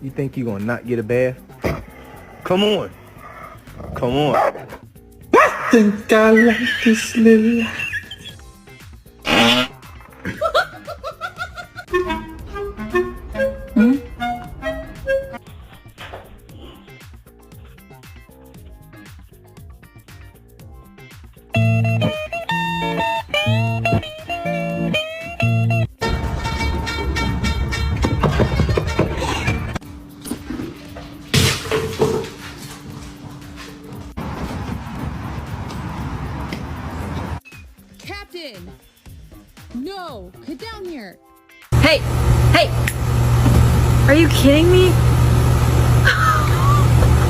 You think you gonna not get a bath? Come on. Come on. Think I like this little. Captain! No! Get down here! Hey! Hey! Are you kidding me?